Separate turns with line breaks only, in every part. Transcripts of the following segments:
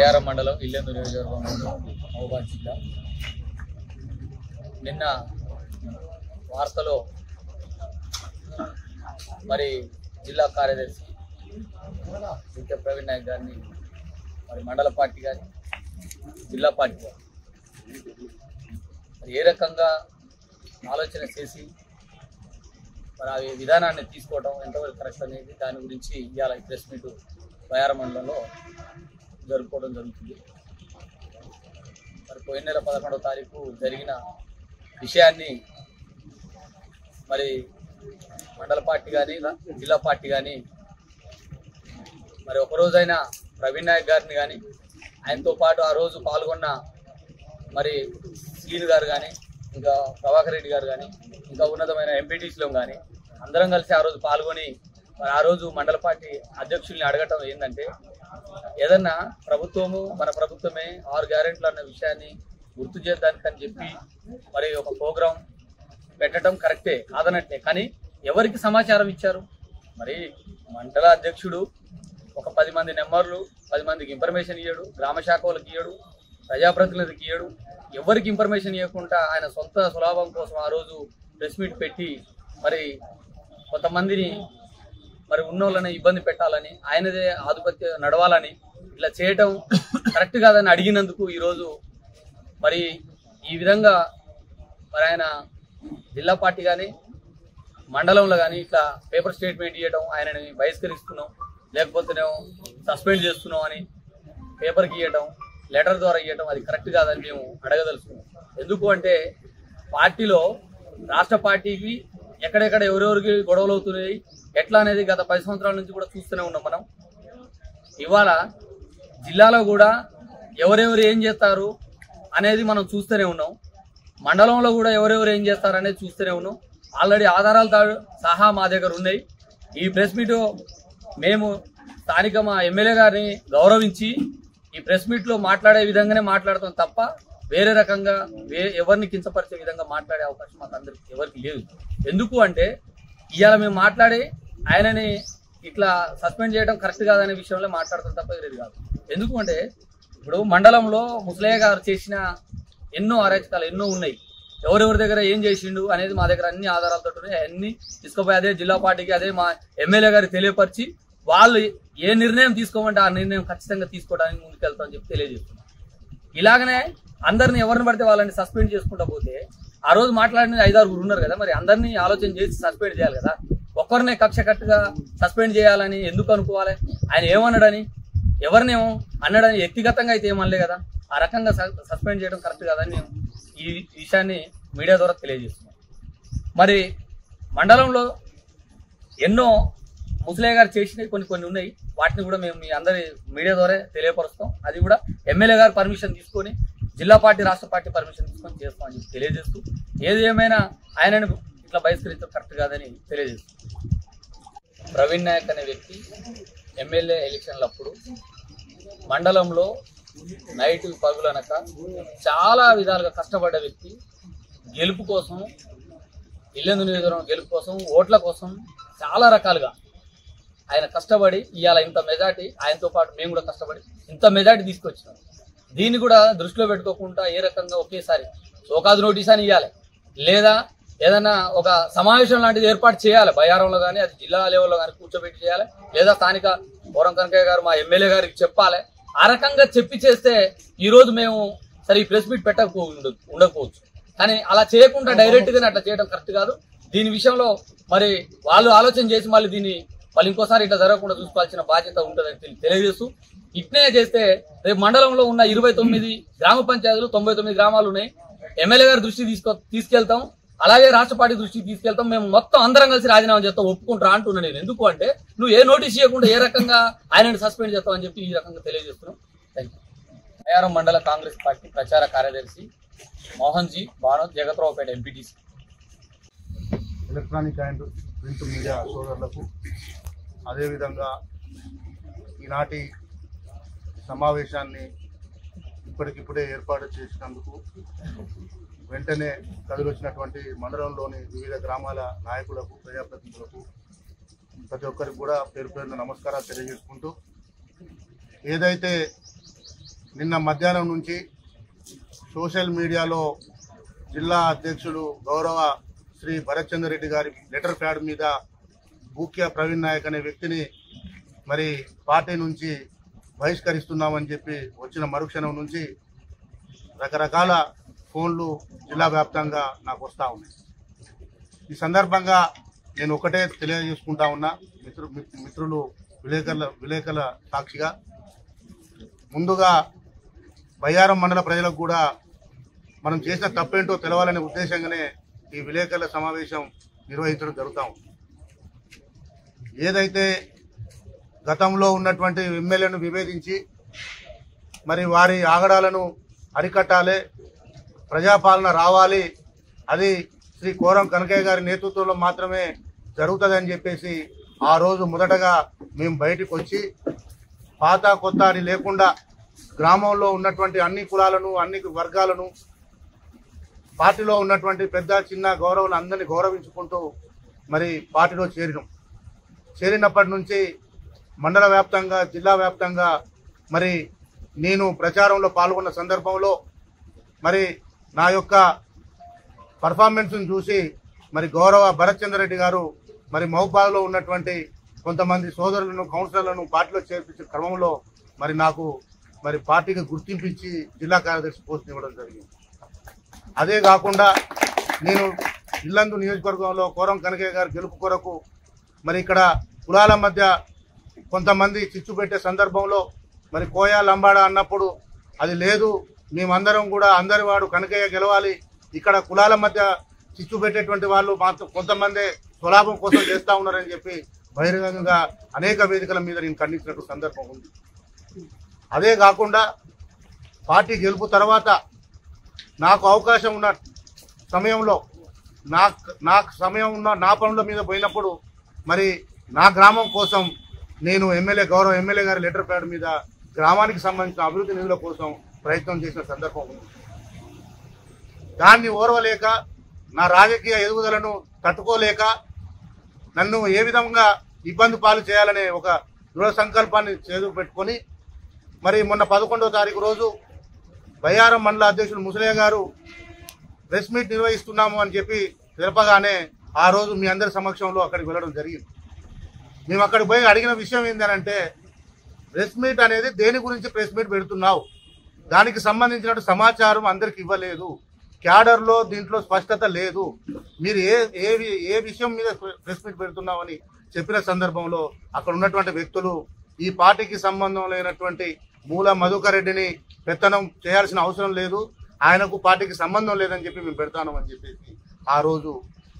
బయ్యారం మండలం ఇల్లెందు నియోజకవర్గంలో మహబూబాద్ జిల్లా. నిన్న వార్తలో మరి జిల్లా కార్యదర్శి ప్రవీణ్ నాయక్ గారిని మరి మండల పార్టీ కానీ జిల్లా పార్టీ కానీ మరి ఏ రకంగా ఆలోచన చేసి మరి ఆ విధానాన్ని తీసుకోవడం ఎంతవరకు కరెక్ట్ అనేది దాని గురించి ఇవాళ ప్రెస్ మీట్ బయ్యారం మండలంలో జరుపుకోవడం జరుగుతుంది. మరి పోయిన నెల 11వ తారీఖు జరిగిన విషయాన్ని మరి మండల పార్టీ కానీ జిల్లా పార్టీ కానీ మరి ఒకరోజైనా ప్రవీణ్ నాయక్ గారిని కానీ ఆయనతో పాటు ఆ రోజు పాల్గొన్న మరి శ్రీను గారు కానీ ఇంకా ప్రభాకర్ రెడ్డి గారు కానీ ఇంకా ఉన్నతమైన ఎంపీటీసీలో కానీ అందరం కలిసి ఆ రోజు పాల్గొని మరి ఆ రోజు మండల పార్టీ అధ్యక్షుల్ని అడగటం ఏంటంటే ఏదన్నా ప్రభుత్వము మన ప్రభుత్వమే 6 గ్యారెంటీలు అన్న విషయాన్ని గుర్తు చేద్దానికని చెప్పి మరి ఒక ప్రోగ్రాం పెట్టడం కరెక్టే కాదనట్లే, కానీ ఎవరికి సమాచారం ఇచ్చారు? మరి మండల అధ్యక్షుడు ఒక 10 మంది నెంబర్లు 10 మందికి ఇన్ఫర్మేషన్ ఇయ్యడు, గ్రామ శాఖ వాళ్ళకి ఇయ్యడు, ప్రజాప్రతినిధికి ఇయ్యడు, ఎవరికి ఇన్ఫర్మేషన్ ఇవ్వకుండా ఆయన సొంత సులాభం కోసం ఆ రోజు ప్రెస్ మీట్ పెట్టి మరి కొంతమందిని మరి ఉన్నోళ్ళని ఇబ్బంది పెట్టాలని ఆయనదే ఆధిపత్యం నడవాలని ఇలా చేయటం కరెక్ట్ కాదని అడిగినందుకు ఈరోజు మరి ఈ విధంగా మరి ఆయన జిల్లా పార్టీ కానీ మండలంలో కానీ ఇట్లా పేపర్ స్టేట్మెంట్ ఇవ్వడం, ఆయనని బహిష్కరిస్తున్నాం లేకపోతేనేమో సస్పెండ్ చేస్తున్నాం అని పేపర్కి ఇవ్వడం, లెటర్ ద్వారా ఇవ్వడం అది కరెక్ట్ కాదని మేము అడగదలుచుకున్నాం. ఎందుకు అంటే పార్టీలో రాష్ట్ర పార్టీకి ఎక్కడెక్కడ ఎవరెవరికి గొడవలు అవుతున్నాయి ఎట్లా అనేది గత 10 సంవత్సరాల నుంచి కూడా చూస్తూనే ఉన్నాం మనం. ఇవాళ జిల్లాలో కూడా ఎవరెవరు ఏం చేస్తారు అనేది మనం చూస్తూనే ఉన్నాం, మండలంలో కూడా ఎవరెవరు ఏం చేస్తారు అనేది చూస్తూనే ఉన్నాం. ఆల్రెడీ ఆధారాలతో సహా మా దగ్గర ఉన్నాయి. ఈ ప్రెస్ మీట్ మేము స్థానిక మా ఎమ్మెల్యే గారిని గౌరవించి ఈ ప్రెస్ మీట్లో మాట్లాడే విధంగానే మాట్లాడతాం తప్ప వేరే రకంగా ఎవరిని కించపరిచే విధంగా మాట్లాడే అవకాశం మాకు అందరికి ఎవరికి లేదు. ఎందుకు అంటే ఇవాళ మేము మాట్లాడి ఆయనని ఇట్లా సస్పెండ్ చేయడం కరెక్ట్ కాదనే విషయంలో మాట్లాడతాం తప్ప వేరేది కాదు. ఎందుకు అంటే ఇప్పుడు మండలంలో ముసలయ్య గారు చేసిన ఎన్నో అరాచకాలు ఎన్నో ఉన్నాయి. ఎవరెవరి దగ్గర ఏం చేసిండు అనేది మా దగ్గర అన్ని ఆధారాలతో ఉన్నాయి. అన్ని తీసుకుపోయి అదే జిల్లా పార్టీకి అదే మా ఎమ్మెల్యే గారికి తెలియపరిచి వాళ్ళు ఏ నిర్ణయం తీసుకోమంటే ఆ నిర్ణయం ఖచ్చితంగా తీసుకోవడానికి ముందుకెళ్తామని చెప్పి తెలియజేస్తున్నాం. ఇలాగనే అందరిని ఎవరిని పడితే వాళ్ళని సస్పెండ్ చేసుకుంటా పోతే ఆ రోజు మాట్లాడిన 5-6 ఉన్నారు కదా, మరి అందరినీ ఆలోచన చేసి సస్పెండ్ చేయాలి కదా. ఒక్కరినే కక్ష కట్టుగా సస్పెండ్ చేయాలని ఎందుకు అనుకోవాలి? ఆయన ఏమన్నాడని ఎవరినేమో అన్నాడని వ్యక్తిగతంగా అయితే ఏమనలే కదా. ఆ రకంగా సస్పెండ్ చేయడం కరెక్ట్ కాదని నేను ఈ విషయాన్ని మీడియా ద్వారా తెలియజేస్తున్నాం. మరి మండలంలో ఎన్నో ముసలయ్య గారు చేసినవి కొన్ని ఉన్నాయి, వాటిని కూడా మేము మీ అందరి మీడియా ద్వారా తెలియపరుస్తాం. అది కూడా ఎమ్మెల్యే గారు పర్మిషన్ తీసుకొని జిల్లా పార్టీ రాష్ట్ర పార్టీ పర్మిషన్ తీసుకొని చేస్తామని చెప్పి తెలియజేస్తూ ఏది ఏమైనా ఆయనను ఇట్లా బహిష్కరించడం కరెక్ట్ కాదని తెలియజేస్తూ ప్రవీణ్ నాయక్ అనే వ్యక్తి ఎమ్మెల్యే ఎలక్షన్లప్పుడు మండలంలో నైట్ పగులనక చాలా విధాలుగా కష్టపడ్డ వ్యక్తి. గెలుపు కోసం ఇల్లెందు నియోజకవర్గం గెలుపు కోసం ఓట్ల కోసం చాలా రకాలుగా ఆయన కష్టపడి ఇవాళ ఇంత మెజార్టీ, ఆయనతో పాటు మేము కూడా కష్టపడి ఇంత మెజార్టీ తీసుకొచ్చినాం. దీన్ని కూడా దృష్టిలో పెట్టుకోకుండా ఏ రకంగా ఒకేసారి సోకాజు నోటీస్ అని ఇవ్వాలి, లేదా ఏదైనా ఒక సమావేశం లాంటిది ఏర్పాటు చేయాలి బయ్యారంలో కానీ అది జిల్లా లెవెల్లో కానీ కూర్చోబెట్టి చేయాలి, లేదా స్థానిక బోరం కనకయ్య గారు మా ఎమ్మెల్యే గారికి చెప్పాలి. ఆ రకంగా చెప్పి చేస్తే ఈరోజు మేము సరే ఈ ప్రెస్ మీట్ ఉండకపోవచ్చు, కానీ అలా చేయకుండా డైరెక్ట్గానే అట్లా చేయడం కరెక్ట్ కాదు. దీని విషయంలో మరి వాళ్ళు ఆలోచన చేసి మళ్ళీ ఇంకోసారి ఇట్లా జరగకుండా చూసుకోవాల్సిన బాధ్యత ఉంటుందని తెలియజేస్తూ ఇట్నే చేస్తే రేపు మండలంలో ఉన్న 29 గ్రామ పంచాయతీలు 99 గ్రామాలు ఉన్నాయి. ఎమ్మెల్యే గారి దృష్టి తీసుకెళ్తాం, అలాగే రాష్ట్ర పార్టీ దృష్టికి తీసుకెళ్తాం. మేము మొత్తం అందరం కలిసి రాజీనామా చేస్తాం ఒప్పుకుంటారా అంటున్నా నేను. ఎందుకు అంటే నువ్వు ఏ నోటీస్ ఇవ్వకుండా ఏ రకంగా ఆయనని సస్పెండ్ చేస్తావని చెప్పి ఈ రకంగా తెలియజేస్తున్నాం. Thank you. బయ్యారం మండల కాంగ్రెస్ పార్టీ ప్రచార కార్యదర్శి Mohan ji Bhanoth, Jagatraopeta MPTC.
Electronic and print media సోదరులకు అదేవిధంగా ఈనాటి సమావేశాన్ని ఇప్పటికిప్పుడే ఏర్పాటు చేసినందుకు వెంటనే కదిలొచ్చినటువంటి మండలంలోని వివిధ గ్రామాల నాయకులకు, ప్రజాప్రతినిధులకు ప్రతి ఒక్కరికి కూడా పేరు పేరున నమస్కారాలు తెలియజేసుకుంటూ, ఏదైతే నిన్న మధ్యాహ్నం నుంచి సోషల్ మీడియాలో జిల్లా అధ్యక్షుడు గౌరవ శ్రీ భరత్ చంద్ర రెడ్డి గారి లెటర్ ప్యాడ్ మీద బూక్యా ప్రవీణ్ నాయక్ అనే వ్యక్తిని మరి పార్టీ నుంచి బహిష్కరిస్తున్నామని చెప్పి వచ్చిన మరుక్షణం నుంచి రకరకాల ఫోన్లు జిల్లా వ్యాప్తంగా నాకు వస్తూ ఉన్నాయి. ఈ సందర్భంగా నేను ఒకటే తెలియజేసుకుంటా ఉన్నా, మిత్రులు విలేకరుల సాక్షిగా, ముందుగా బయ్యారం మండల ప్రజలకు కూడా మనం చేసిన తప్పేంటో తెలవాలనే ఉద్దేశంగానే ఈ విలేకరుల సమావేశం నిర్వహించడం జరుగుతూ ఉంది. ఏదైతే గతంలో ఉన్నటువంటి ఎమ్మెల్యేను విభేదించి మరి వారి ఆగడాలను అరికట్టాలి, ప్రజాపాలన రావాలి, అది శ్రీ కోరం కనకయ్య గారి నేతృత్వంలో మాత్రమే జరుగుతుందని చెప్పేసి ఆ రోజు మొదటగా మేము బయటకు వచ్చి పాత కొత్త అని లేకుండా గ్రామంలో ఉన్నటువంటి అన్ని కులాలను అన్ని వర్గాలను పార్టీలో ఉన్నటువంటి పెద్ద చిన్న గౌరవులు అందరినీ గౌరవించుకుంటూ మరి పార్టీలో చేరినప్పటి నుంచి మండల వ్యాప్తంగా జిల్లా వ్యాప్తంగా మరి నేను ప్రచారంలో పాల్గొన్న సందర్భంలో మరి నా యొక్క పర్ఫార్మెన్స్ను చూసి మరి గౌరవ భరత్ చంద్ర రెడ్డి గారు మరి మహబూబాబాద్లో ఉన్నటువంటి కొంతమంది సోదరులను కౌన్సిలర్లను పార్టీలో చేర్పించిన క్రమంలో మరి నాకు మరి పార్టీకి గుర్తింపించి జిల్లా కార్యదర్శి పోస్ట్ ఇవ్వడం జరిగింది. అదే కాకుండా నేను ఇల్లందు నియోజకవర్గంలో కోరం కనకయ్య గారి గెలుపు కొరకు మరి ఇక్కడ కులాల మధ్య కొంతమంది చిచ్చు పెట్టే సందర్భంలో మరి కోయా లంబాడా అన్నప్పుడు అది లేదు, మేమందరం కూడా అందరి వాడు కనకయ్య గెలవాలి, ఇక్కడ కులాల మధ్య చిచ్చు పెట్టేటువంటి వాళ్ళు మాత్రం కొంతమంది స్వలాభం కోసం చేస్తూ ఉన్నారని చెప్పి బహిరంగంగా అనేక వేదికల మీద నేను ఖండించినట్టు సందర్భం ఉంది. అదే కాకుండా పార్టీ గెలుపు తర్వాత నాకు అవకాశం ఉన్న సమయంలో నాకు సమయం ఉన్న నా పనుల మీద పోయినప్పుడు మరి నా గ్రామం కోసం నేను గౌరవ ఎమ్మెల్యే గారి లెటర్ ప్యాడ్ మీద గ్రామానికి సంబంధించిన అభివృద్ధి నిధుల కోసం ప్రయత్నం చేసిన సందర్భం ఉంది. దాన్ని ఓర్వలేక నా రాజకీయ ఎదుగుదలను తట్టుకోలేక నన్ను ఏ విధంగా ఇబ్బంది పాలు చేయాలనే ఒక దృఢ సంకల్పాన్ని చేదు పెట్టుకొని మరి మొన్న 11వ తారీఖు రోజు బయ్యారం మండల అధ్యక్షుడు ముసలయ్య గారు ప్రెస్ మీట్ నిర్వహిస్తున్నాము అని చెప్పి తెలపగానే ఆ రోజు మీ అందరి సమక్షంలో అక్కడికి వెళ్ళడం జరిగింది. మేము అక్కడికి పోయి అడిగిన విషయం ఏంటంటే, ప్రెస్ మీట్ అనేది దేని గురించి ప్రెస్ మీట్ పెడుతున్నావు, దానికి సంబంధించిన సమాచారం అందరికి ఇవ్వలేదు, క్యాడర్లో దీంట్లో స్పష్టత లేదు, మీరు ఏ విషయం మీద ప్రెస్ మీట్ పెడుతున్నామని చెప్పిన సందర్భంలో అక్కడ ఉన్నటువంటి వ్యక్తులు ఈ పార్టీకి సంబంధం లేనటువంటి మూల మధుకర్ రెడ్డిని పెత్తనం చేయాల్సిన అవసరం లేదు, ఆయనకు పార్టీకి సంబంధం లేదని చెప్పి మేము పెడతాను అని చెప్పేసి ఆ రోజు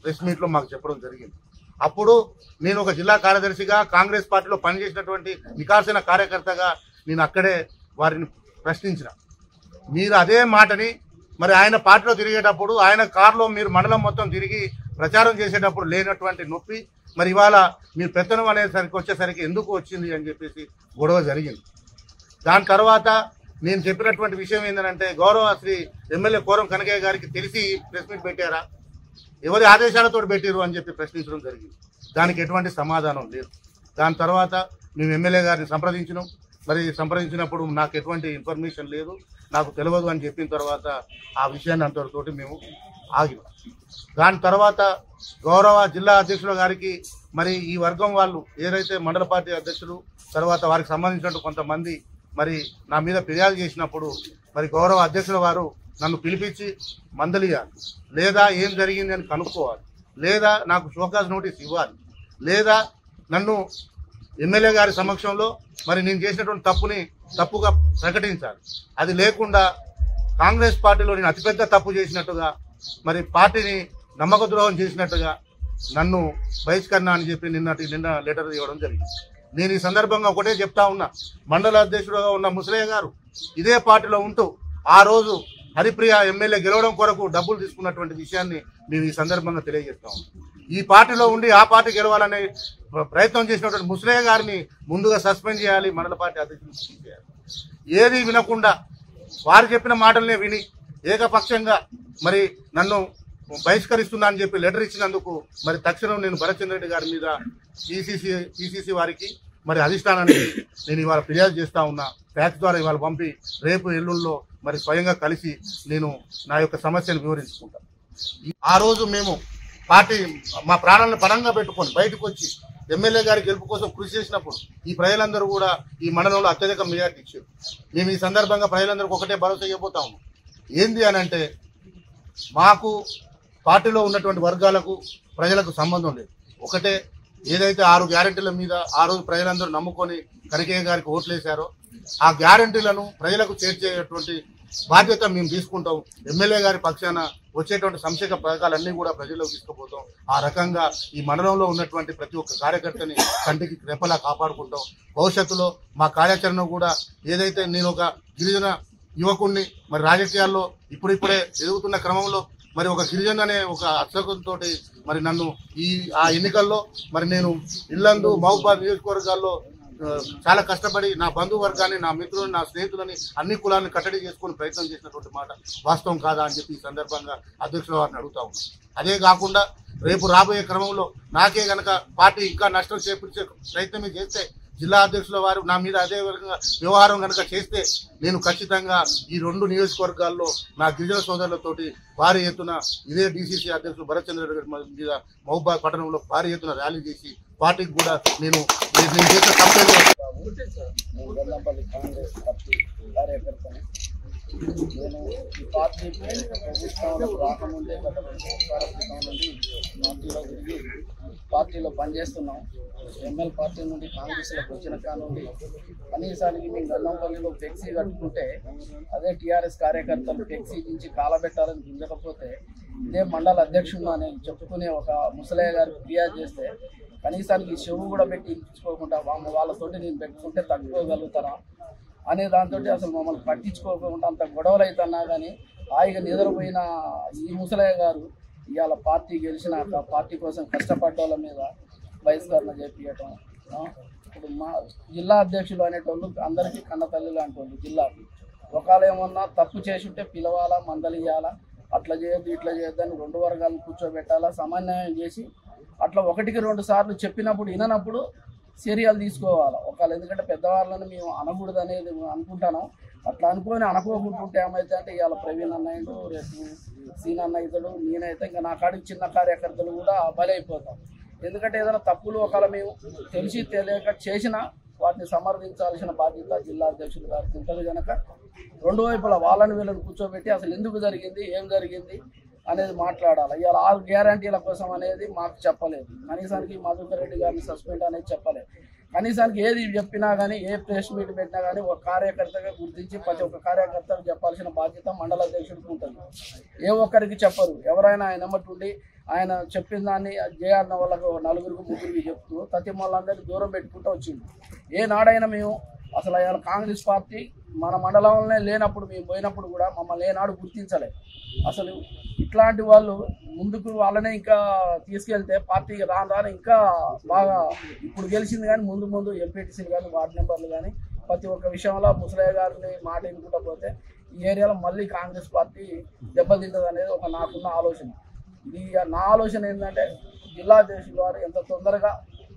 ప్రెస్ మీట్లో మాకు చెప్పడం జరిగింది. అప్పుడు నేను ఒక జిల్లా కార్యదర్శిగా కాంగ్రెస్ పార్టీలో పనిచేసినటువంటి నికార్సైన కార్యకర్తగా నేను అక్కడే వారిని ప్రశ్నించిన. మీరు అదే మాటని మరి ఆయన పార్టీలో తిరిగేటప్పుడు ఆయన కారులో మీరు మండలం మొత్తం తిరిగి ప్రచారం చేసేటప్పుడు లేనటువంటి నొప్పి మరి ఇవాళ మీరు పెత్తనం అనేసరికి వచ్చేసరికి ఎందుకు వచ్చింది అని చెప్పేసి గొడవ జరిగింది. దాని తర్వాత నేను చెప్పినటువంటి విషయం ఏంటంటే, గౌరవ శ్రీ ఎమ్మెల్యే కోరం కనకయ్య గారికి తెలిసి ప్రెస్ మీట్ పెట్టారా, ఎవరి ఆదేశాలతో పెట్టారు అని చెప్పి ప్రశ్నించడం జరిగింది. దానికి ఎటువంటి సమాధానం లేదు. దాని తర్వాత మేము ఎమ్మెల్యే గారిని సంప్రదించినాం. మరి సంప్రదించినప్పుడు నాకు ఎటువంటి ఇన్ఫర్మేషన్ లేదు, నాకు తెలియదు అని చెప్పిన తర్వాత ఆ విషయాన్ని అంతటితోటి మేము ఆగినాం. దాని తర్వాత గౌరవ జిల్లా అధ్యక్షుల గారికి మరి ఈ వర్గం వాళ్ళు ఏదైతే మండల పార్టీ అధ్యక్షులు తర్వాత వారికి సంబంధించిన కొంతమంది మరి నా మీద ఫిర్యాదు చేసినప్పుడు మరి గౌరవ అధ్యక్షుల వారు నన్ను పిలిపించి మందలియాలి, లేదా ఏం జరిగింది అని కనుక్కోవాలి, లేదా నాకు షోకాజ్ నోటీస్ ఇవ్వాలి, లేదా నన్ను ఎమ్మెల్యే గారి సమక్షంలో మరి నేను చేసినటువంటి తప్పుగా ప్రకటించాలి. అది లేకుండా కాంగ్రెస్ పార్టీలో నేను అతిపెద్ద తప్పు చేసినట్టుగా మరి పార్టీని నమ్మక ద్రోహం చేసినట్టుగా నన్ను బహిష్కరణ అని చెప్పి నిన్న లెటర్ ఇవ్వడం జరిగింది. నేను ఈ సందర్భంగా ఒకటే చెప్తా ఉన్నా, మండల అధ్యక్షుడుగా ఉన్న ముసలయ్య గారు ఇదే పార్టీలో ఉంటూ ఆ రోజు హరిప్రియ ఎమ్మెల్యే గెలవడం కొరకు డబ్బులు తీసుకున్నటువంటి విషయాన్ని మేము ఈ సందర్భంగా తెలియజేస్తా ఉన్నాం. ఈ పార్టీలో ఉండి ఆ పార్టీ గెలవాలనే ప్రయత్నం చేసినటువంటి ముసలయ్య గారిని ముందుగా సస్పెండ్ చేయాలి, మండల పార్టీ అధ్యక్షులు చేయాలి. ఏది వినకుండా వారు చెప్పిన మాటలనే విని ఏకపక్షంగా మరి నన్ను బహిష్కరిస్తున్నా అని చెప్పి లెటర్ ఇచ్చినందుకు మరి తక్షణం నేను భరత్ చంద్ర రెడ్డి గారి మీద పిసిసి వారికి మరి అధిష్టానానికి నేను ఇవాళ ఫిర్యాదు చేస్తా ఉన్నా. ఫ్యాక్స్ ద్వారా ఇవాళ పంపి రేపు ఎల్లుండిలో మరి స్వయంగా కలిసి నేను నా యొక్క సమస్యను వివరించుకుంటాను. ఆ రోజు మేము పార్టీ మా ప్రాణాలను పరంగా పెట్టుకొని బయటకు వచ్చి ఎమ్మెల్యే గారి గెలుపు కోసం కృషి చేసినప్పుడు ఈ ప్రజలందరూ కూడా ఈ మండలంలో అత్యధిక మెజార్టీ ఇచ్చారు. మేము ఈ సందర్భంగా ప్రజలందరికీ ఒకటే భరోసా ఇవ్వబోతా ఉన్నాం. ఏంది అని అంటే మాకు పార్టీలో ఉన్నటువంటి వర్గాలకు ప్రజలకు సంబంధం లేదు. ఒకటే ఏదైతే 6 గ్యారెంటీల మీద ఆ రోజు ప్రజలందరూ నమ్ముకొని కనకయ్య గారికి ఓట్లేశారో ఆ గ్యారెంటీలను ప్రజలకు చేర్చేటువంటి బాధ్యత మేము తీసుకుంటాం. ఎమ్మెల్యే గారి పక్షాన వచ్చేటువంటి సంక్షేమ పథకాలన్నీ కూడా ప్రజల్లోకి తీసుకుపోతాం. ఆ రకంగా ఈ మండలంలో ఉన్నటువంటి ప్రతి ఒక్క కార్యకర్తని కంటికి రెప్పలా కాపాడుకుంటాం. భవిష్యత్తులో మా కార్యాచరణ కూడా ఏదైతే నేను ఒక గిరిజన యువకుడిని మరి రాజకీయాల్లో ఇప్పుడిప్పుడే ఎదుగుతున్న క్రమంలో మరి ఒక గిరిజన అనే ఒక అక్షకంతో మరి నన్ను ఆ ఎన్నికల్లో మరి నేను ఇల్లందు మహబూబాద్ నియోజకవర్గాల్లో చాలా కష్టపడి నా బంధువర్గాన్ని నా మిత్రులని నా స్నేహితులని అన్ని కులాలను కట్టడి చేసుకుని ప్రయత్నం చేసినటువంటి మాట వాస్తవం కాదా అని చెప్పి ఈ సందర్భంగా అధ్యక్షుల వారిని అడుగుతా ఉన్నాను. అదే కాకుండా రేపు రాబోయే క్రమంలో నాకే గనక పార్టీ ఇంకా నష్టం చేకూర్చే ప్రయత్నం చేస్తే జిల్లా అధ్యక్షుల వారు నా మీద అదే విధంగా వ్యవహారం కనుక చేస్తే నేను ఖచ్చితంగా ఈ 2 నియోజకవర్గాల్లో నా గిరిజన సోదరులతోటి భారీ ఎత్తున ఇదే డీసీసీ అధ్యక్షులు భరత్ చంద్ర రెడ్డి మీద మహబూబాద్ పట్టణంలో భారీ ఎత్తున ర్యాలీ చేసి పార్టీకి కూడా నేను చేసే
గొల్లంపల్లి కాంగ్రెస్ పార్టీ కార్యకర్తని. నేను ఈ పార్టీ ప్రభుత్వంలో రాకముందే గత 2 సంవత్సరాల క్రితం నుండి పార్టీలో తిరిగి పార్టీలో పనిచేస్తున్నాం. ఎంఎల్ పార్టీ నుండి కాంగ్రెస్లోకి వచ్చిన కానుండి కనీసానికి మేము గల్లంపల్లిలో ఫ్లెక్సీ కట్టుకుంటే అదే టీఆర్ఎస్ కార్యకర్తలు ఫ్లెక్సీ నుంచి కాలబెట్టాలని గుంజకపోతే ఇదే మండల అధ్యక్షుడు అని చెప్పుకునే ఒక ముసలయ్య గారు ఫిర్యాదు చేస్తే కనీసానికి చెవు కూడా పెట్టి ఇప్పించుకోకుండా వాళ్ళతోటి నేను పెట్టుకుంటే తట్టుకోగలుగుతారా అనే దాంతో అసలు మమ్మల్ని పట్టించుకోకుండా అంత గొడవలు అవుతున్నా కానీ హాయిగా నిద్రపోయిన ఈ ముసలయ్య గారు ఇవాళ పార్టీ గెలిచినాక పార్టీ కోసం కష్టపడ్డ వాళ్ళ మీద బహిష్కరణ చేపించటం. ఇప్పుడు మా జిల్లా అధ్యక్షులు అనేటోళ్ళు అందరికీ కన్నతల్లి లాంటి వాళ్ళు జిల్లాకి. ఒకవేళ ఏమన్నా తప్పు చేసి ఉంటే పిలవాలా, మందలు ఇవ్వాలా, అట్లా చేయొద్దు ఇట్లా చేయొద్దని 2 వర్గాలను కూర్చోబెట్టాలా, సమన్వయం చేసి అట్లా 1కి 2 సార్లు చెప్పినప్పుడు విననప్పుడు చర్యలు తీసుకోవాలి. ఒకవేళ ఎందుకంటే పెద్దవాళ్ళని మేము అనకూడదు అనేది అనుకుంటాను. అట్లా అనుకొని అనుకోకుంటుంటే ఏమైతే అంటే ఇవాళ ప్రవీణ్ అన్నయ్యడు, రేపు సీన్ అన్న ఇతడు, నేనైతే ఇంకా నా కాడికి చిన్న కార్యకర్తలు కూడా బలైపోతాం. ఎందుకంటే ఏదైనా తప్పులు ఒకవేళ మేము తెలిసి తెలియక చేసినా వాటిని సమర్థించాల్సిన బాధ్యత జిల్లా అధ్యక్షులు గారికి ఉంటుంది కనుక 2 వైపులా వాళ్ళని వీళ్ళని కూర్చోబెట్టి అసలు ఎందుకు జరిగింది, ఏం జరిగింది అనేది మాట్లాడాలి. ఇవాళ 6 గ్యారంటీల కోసం అనేది మాకు చెప్పలేదు. కనీసానికి మధుకర్ రెడ్డి గారిని సస్పెండ్ అనేది చెప్పలేదు. కనీసానికి ఏది చెప్పినా కానీ ఏ ప్రెస్ మీట్ పెట్టినా కానీ ఒక కార్యకర్తగా గుర్తించి ప్రతి ఒక్క కార్యకర్తకు చెప్పాల్సిన బాధ్యత మండల అధ్యక్షుడికి ఉంటుంది. ఏ ఒక్కరికి చెప్పరు. ఎవరైనా ఆయన ఎమ్మటుండి ఆయన చెప్పిన దాన్ని జయాన్న వాళ్ళకు 4గురికి 3గురికి చెప్తూ ప్రతి వాళ్ళందరినీ దూరం పెట్టుకుంటూ వచ్చింది. ఏనాడైనా మేము అసలు ఇవాళ కాంగ్రెస్ పార్టీ మన మండలంలోనే లేనప్పుడు మేము పోయినప్పుడు కూడా మమ్మల్ని ఏనాడు గుర్తించలేదు. అసలు ఇట్లాంటి వాళ్ళు ముందుకు వాళ్ళనే ఇంకా తీసుకెళ్తే పార్టీకి రాను ఇంకా బాగా ఇప్పుడు గెలిచింది కానీ ముందు ఎంపీటీసీలు కానీ వార్డు మెంబర్లు కానీ ప్రతి ఒక్క విషయంలో ముసలయ్య గారిని మాట వినుకుంటా పోతే ఈ ఏరియాలో మళ్ళీ కాంగ్రెస్ పార్టీ దెబ్బతింటుంది అనేది ఒక నాకున్న ఆలోచన. ఇది నా ఆలోచన ఏంటంటే జిల్లా అధ్యక్షుల వారు ఎంత తొందరగా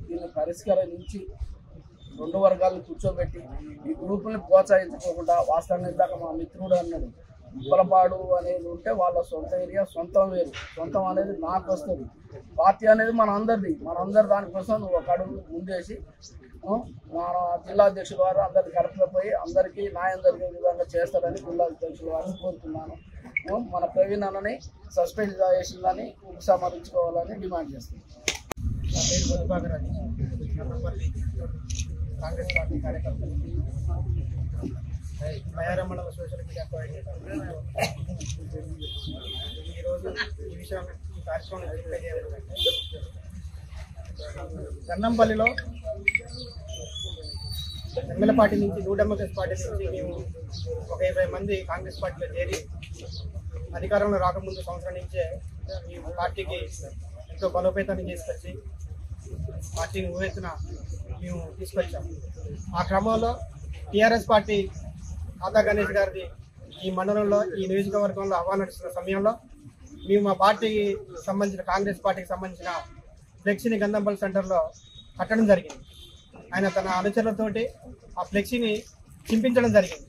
దీన్ని పరిష్కరించి 2 వర్గాలను కూర్చోబెట్టి ఈ గ్రూపుల్ని ప్రోత్సహించుకోకుండా వాస్తవంగా ఇందాక మా మిత్రుడు అన్నాడు ఉప్పలపాడు అనేది ఉంటే వాళ్ళ సొంత ఏరియా, సొంతం వేరు. సొంతం అనేది నాకు వస్తుంది. పార్టీ అనేది మనందరిది. మనందరి దానికోసం నువ్వు ఒక అడుగు ముందేసి మన జిల్లా అధ్యక్షుల వారు అందరిని కలుపుకపోయి అందరికీ న్యాయం జరిగే విధంగా చేస్తారని జిల్లా అధ్యక్షుల వారిని కోరుతున్నాను. మన ప్రవీణ్ అన్నని సస్పెండ్ చేసిందని ఉపసంహరించుకోవాలని డిమాండ్ చేస్తున్నాను.
నా పేరు గోపాగరాజు, కాంగ్రెస్ పార్టీ కార్యకర్తలు, మయారం మండల సోషల్ మీడియా కోఆర్డినేటర్. ఈరోజు ఈ విషయం ఈ కార్యక్రమం గన్నంపల్లిలో ఎమ్మెల్యే పార్టీ నుంచి న్యూ డెమోక్రసీ పార్టీ నుంచి మేము ఒక 20 మంది కాంగ్రెస్ పార్టీలో చేరి అధికారంలో రాకముందు సంవత్సరం నుంచే ఈ పార్టీకి ఎంతో బలోపేతాన్ని తీసుకొచ్చి పార్టీని ఊహెత్తున మేము తీసుకొచ్చాము. ఆ క్రమంలో టీఆర్ఎస్ పార్టీ ఆదా గణేష్ గారిది ఈ మండలంలో ఈ నియోజకవర్గంలో ఆహ్వానిస్తున్న సమయంలో మేము మా పార్టీకి సంబంధించిన కాంగ్రెస్ పార్టీకి సంబంధించిన ఫ్లెక్సీని గంధంపల్లి సెంటర్లో కట్టడం జరిగింది. ఆయన తన అనుచరులతోటి ఆ ఫ్లెక్సీని చింపించడం జరిగింది.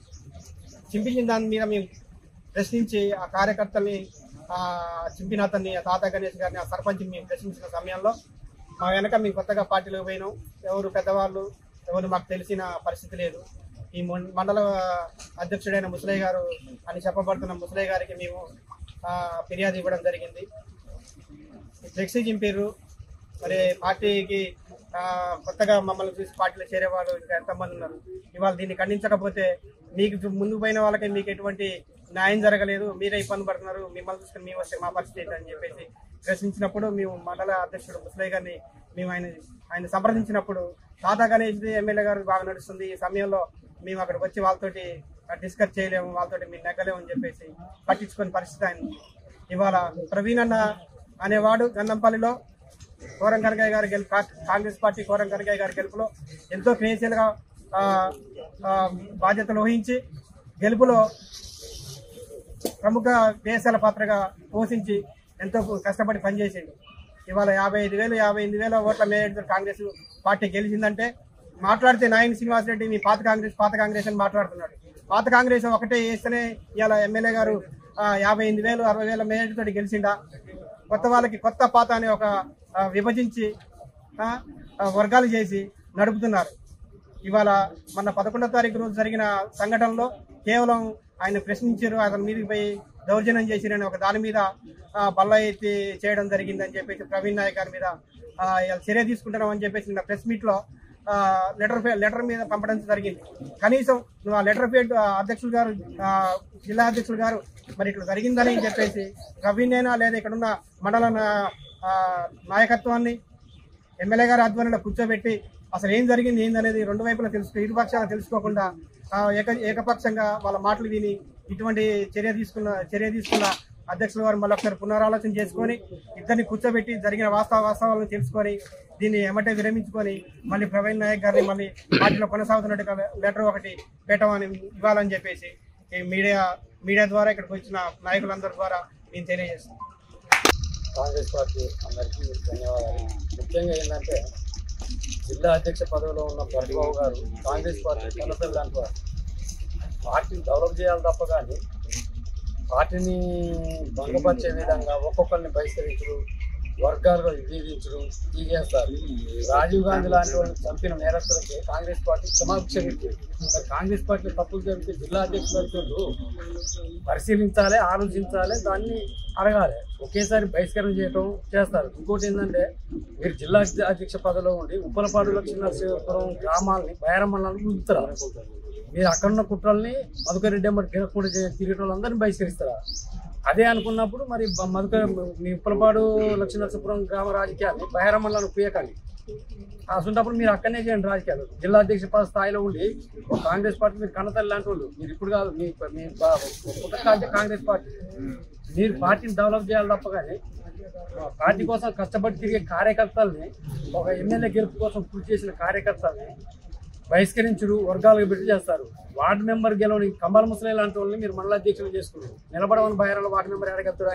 చింపించిన దాని మీద మేము ప్రశ్నించి ఆ కార్యకర్తల్ని చింపిన అతన్ని తాత గణేష్ గారిని ఆ సర్పంచ్ని మేము ప్రశ్నించిన సమయంలో మా వెనక మేము కొత్తగా పార్టీలోకి పోయినాం, ఎవరు పెద్దవాళ్ళు ఎవరు మాకు తెలిసిన పరిస్థితి లేదు. ఈ మండల అధ్యక్షుడైన ముసలయ్య గారు అని చెప్పబడుతున్న ముసలయ్య గారికి మేము ఫిర్యాదు ఇవ్వడం జరిగింది. ఫ్లెక్సీ చింపారు. మరి పార్టీకి కొత్తగా మమ్మల్ని చూసి పార్టీలో చేరేవాళ్ళు ఇంకా ఎంతమంది ఉన్నారు. ఇవాళ దీన్ని ఖండించకపోతే మీకు ముందు పోయిన వాళ్ళకి మీకు ఎటువంటి న్యాయం జరగలేదు, మీరే ఇబ్బంది పడుతున్నారు, మిమ్మల్ని చూసుకుని మేము వస్తే మా పరిస్థితి అని చెప్పేసి ప్రశ్నించినప్పుడు మేము మండల అధ్యక్షుడు ముసలయ్య గారిని మేము ఆయన సంప్రదించినప్పుడు తాతా గణేష్ ఎమ్మెల్యే గారు బాగా నడుస్తుంది, ఈ సమయంలో మేము అక్కడికి వచ్చి వాళ్ళతోటి డిస్కస్ చేయలేము, వాళ్ళతోటి మీరు నెగ్గలేము అని చెప్పేసి పట్టించుకునే పరిస్థితి ఆయన. ఇవాళ ప్రవీణ్ అన్న అనేవాడు గంధంపల్లిలో కోరం కనకయ్య గారి గెలుపు, కాంగ్రెస్ పార్టీ కోరం కనకయ్య గారి గెలుపులో ఎంతో క్రియాశీలంగా బాధ్యతలు వహించి గెలుపులో ప్రముఖ క్రియాశీల పాత్రగా పోషించి ఎంతో కష్టపడి పనిచేసిండు. ఇవాళ 55,000 ఓట్ల మేయర్ కాంగ్రెస్ పార్టీ గెలిచిందంటే మాట్లాడితే నాయని శ్రీనివాసరెడ్డి మీ పాత కాంగ్రెస్ అని మాట్లాడుతున్నాడు. పాత కాంగ్రెస్ ఒకటే వేస్తేనే ఇవాళ ఎమ్మెల్యే గారు 55,000 60,000 మేయర్ తోటి గెలిచిండా? కొత్త వాళ్ళకి కొత్త పాత అనే ఒక విభజించి వర్గాలు చేసి నడుపుతున్నారు. ఇవాళ మన 11వ తారీఖు రోజు జరిగిన సంఘటనలో కేవలం ఆయన ప్రశ్నించారు, అతని మీదకి పోయి దౌర్జన్యం చేసిరని ఒక దాని మీద బల్ల ఎత్తి చేయడం జరిగిందని చెప్పేసి ప్రవీణ్ నాయక్ గారి మీద చర్య తీసుకుంటున్నాం అని చెప్పేసి నిన్న ప్రెస్ మీట్ లో లెటర్ మీద పంపడం జరిగింది. కనీసం నువ్వు ఆ లెటర్ పేడ్ అధ్యక్షులు గారు జిల్లా అధ్యక్షులు గారు మరి ఇట్లా జరిగిందని చెప్పేసి ప్రవీణ్ అయినా లేదా ఇక్కడున్న మండల నాయకత్వాన్ని ఎమ్మెల్యే గారి ఆధ్వర్యంలో కూర్చోబెట్టి అసలు ఏం జరిగింది ఏందనేది రెండు వైపులా ఇరు పక్షాలు తెలుసుకోకుండా ఏకపక్షంగా వాళ్ళ మాటలు విని ఇటువంటి చర్య తీసుకున్న అధ్యక్షుల వారు మళ్ళీ ఒకసారి పునరాలోచన చేసుకొని ఇద్దరిని కూర్చోబెట్టి జరిగిన వాస్తవాలను తెలుసుకొని దీన్ని ఎమ్మటే విరమించుకొని మళ్ళీ ప్రవీణ్ నాయక్ గారిని మళ్ళీ పార్టీలో కొనసాగుతున్నట్టుగా లెటర్ ఒకటి పెట్టమని ఇవ్వాలని చెప్పేసి ఈ మీడియా ద్వారా ఇక్కడికి వచ్చిన నాయకులందరి ద్వారా నేను తెలియజేస్తాను.
కాంగ్రెస్ పార్టీ అందరికీ ధన్యవాదాలు. ముఖ్యంగా ఏంటంటే జిల్లా అధ్యక్ష పదవిలో ఉన్న ప్రతిబాబు గారు కాంగ్రెస్ పార్టీ కనసలు లాంటి పార్టీని డెవలప్ చేయాలి తప్ప కానీ పార్టీని భంగపరిచే విధంగా ఒక్కొక్కరిని బహిష్కరించడం, వర్గాలుగా విభేదించడం ఇది చేస్తారు. రాజీవ్ గాంధీ లాంటి వాళ్ళని చంపిన నేరస్తులకి కాంగ్రెస్ పార్టీ క్షమాభిక్ష పెట్టింది. మరి కాంగ్రెస్ పార్టీ తప్పులు జరిగితే జిల్లా అధ్యక్షులు పరిశీలించాలి, ఆలోచించాలి, దాన్ని అడగాలి. ఒకేసారి బహిష్కరణ చేయటం చేస్తారు. ఇంకోటి ఏంటంటే మీరు జిల్లా అధ్యక్ష పదవిలో ఉండి ఉప్పలపాడు లక్ష్మీనరసింహపురం గ్రామాలని బయారం మండలాన్ని ఉంచుతారా? మీరు అక్కడున్న కుట్రల్ని మధుకరెడ్డి అమ్మడి గిరకుండా తిరిగే వాళ్ళందరినీ బహిష్కరిస్తారా? అదే అనుకున్నప్పుడు మరి మీ ఉప్పలపాడు లక్ష్మీనరసింహపురం గ్రామ రాజకీయాన్ని బయారం మండలాన్ని ఉపయోగాలి. అసలుంటప్పుడు మీరు అక్కడనే చేయండి రాజకీయాలు. జిల్లా అధ్యక్ష పద స్థాయిలో ఉండి కాంగ్రెస్ పార్టీ మీరు కన్నతల్లి లాంటి వాళ్ళు, మీరు ఇప్పుడు కాదు మీ కాంగ్రెస్ పార్టీ మీరు పార్టీని డెవలప్ చేయాలి తప్ప కానీ పార్టీ కోసం కష్టపడి తిరిగే కార్యకర్తల్ని, ఒక ఎమ్మెల్యే గెలుపు కోసం కృషి చేసిన కార్యకర్తల్ని బహిష్కరించుడు, వర్గాలకు పెట్టి చేస్తారు. వార్డు మెంబర్ గెలవని కంబాల ముసలి లాంటి వాళ్ళని మీరు మండల అధ్యక్షులు చేసుకున్నారు. నిలబడమని బయారాల వార్డు మెంబర్ ఎడగలుగుతారు.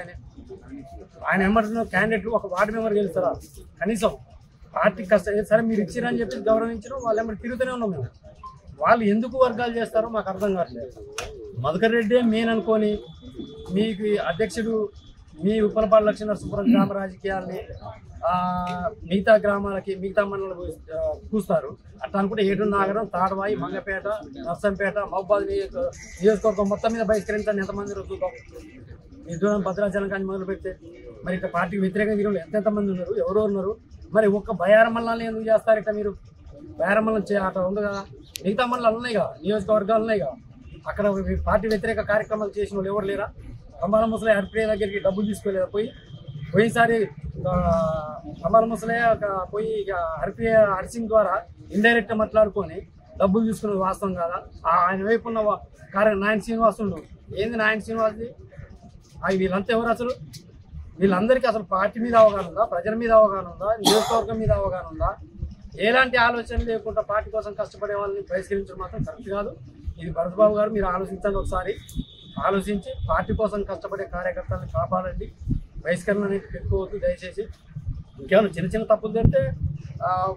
ఆయన మెంబర్స్ క్యాండిడేట్లు ఒక వార్డు మెంబర్ గెలుస్తారా? కనీసం పార్టీ సరే మీరు ఇచ్చిరని చెప్పి గౌరవించడం, వాళ్ళు ఏమైనా తిరుగుతూనే ఉన్నాం మేము. వాళ్ళు ఎందుకు వర్గాలు చేస్తారో మాకు అర్థం కావట్లేదు. మధుకర్ రెడ్డి మెయిన్ అనుకొని మీకు అధ్యక్షుడు మీ ఉప్పలపాడు లక్ష్మీనరసింహపురం గ్రామ రాజకీయాల్ని మిగతా గ్రామాలకి మిగతా మండలాలకు కూస్తారు. అట్లా అనుకుంటే ఏటూరు నాగరం, తాడవాయి, మంగపేట, నర్సంపేట, మహబాద్ నియోజకవర్గం మొత్తం మీద బహిష్కరించాలని ఎంతమంది చూద్దాం. మీ దూరం భద్రాచలం కానీ మొదలు పెడితే మరి ఇట్లా పార్టీకి వ్యతిరేకంగా వీళ్ళు ఎంతమంది ఉన్నారు, ఎవరో ఉన్నారు. మరి ఒక్క బయారం మండలాన్ని ఎందుకు చేస్తారు? ఇట్లా మీరు బయారం మండలం అట్లా ఉంది కదా, మిగతా మండలాలు ఉన్నాయి కదా, నియోజకవర్గాలు ఉన్నాయి కదా, అక్కడ పార్టీ వ్యతిరేక కార్యక్రమాలు చేసిన వాళ్ళు ఎవరు లేరా? కంబాల ముసలి హరిప్రియ దగ్గరికి డబ్బులు తీసుకోలేదా? పోయినసారి కంబాల ముసలే పోయి హరిప్రియ హరిసింగ్ ద్వారా ఇండైరెక్ట్ మాట్లాడుకొని డబ్బులు తీసుకున్నది వాస్తవం కాదా? ఆయన వైపు ఉన్న నాయన శ్రీనివాసుడు ఏంది? నాయన శ్రీనివాసుది వీళ్ళంతా ఎవరు అసలు? వీళ్ళందరికీ అసలు పార్టీ మీద అవగాహన ఉందా? ప్రజల మీద అవగాహన ఉందా? నియోజకవర్గం మీద అవగాహన ఉందా? ఎలాంటి ఆలోచన లేకుండా పార్టీ కోసం కష్టపడే వాళ్ళని బహిష్కరించడం మాత్రం కరెక్ట్ కాదు. ఇది భరతబాబు గారు మీరు ఆలోచించండి. ఒకసారి ఆలోచించి పార్టీ కోసం కష్టపడే కార్యకర్తలను కాపాడండి. బహిష్కరణ అనేది పెట్టుకోవద్దు దయచేసి. ఇంకేమైనా చిన్న చిన్న తప్పులు జరిగితే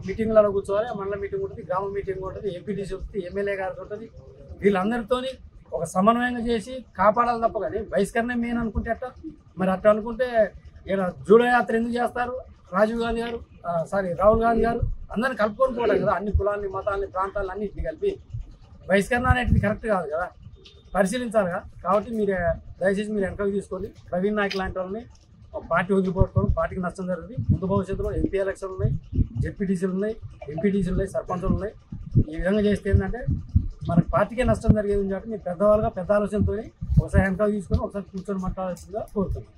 మీటింగ్లలో కూర్చోవాలి, మండల మీటింగ్ ఉంటుంది, గ్రామ మీటింగ్ ఉంటుంది, ఎంపీటీసీ ఉంటుంది, ఎమ్మెల్యే గారికి ఉంటుంది. వీళ్ళందరితోని ఒక సమన్వయంగా చేసి కాపాడాలి తప్ప కానీ బహిష్కరణ మెయిన్ అనుకుంటే అట్ట. మరి అట్లా అనుకుంటే ఇలా జూడో యాత్ర ఎందుకు చేస్తారు? రాహుల్ గాంధీ గారు అందరిని కలుపుకొని పోవడం కదా, అన్ని కులాన్ని మతాన్ని ప్రాంతాలను అన్నింటినీ కలిపి. బహిష్కరణ అనేది కరెక్ట్ కాదు కదా, పరిశీలించాలి కదా. కాబట్టి మీరు దయచేసి మీరు వెనకకు తీసుకొని ప్రవీణ్ నాయక్ లాంటి వాళ్ళని పార్టీ వదిలిపోవడం, పార్టీకి నష్టం జరుగుతుంది. ముందు భవిష్యత్తులో ఎంపీ ఎలక్షన్లు ఉన్నాయి, జెడ్పీటీసీలు ఉన్నాయి, ఎంపీటీసీలు ఉన్నాయి, సర్పంచులు ఉన్నాయి. ఈ విధంగా చేస్తే ఏంటంటే మనకు పార్టీకే నష్టం జరిగేది కాబట్టి మీరు పెద్దవాళ్ళుగా పెద్ద ఆలోచనతో ఒకసారి వెనకాల తీసుకొని ఒకసారి కూర్చొని మాట్లాడాల్సిందిగా కోరుతున్నాం.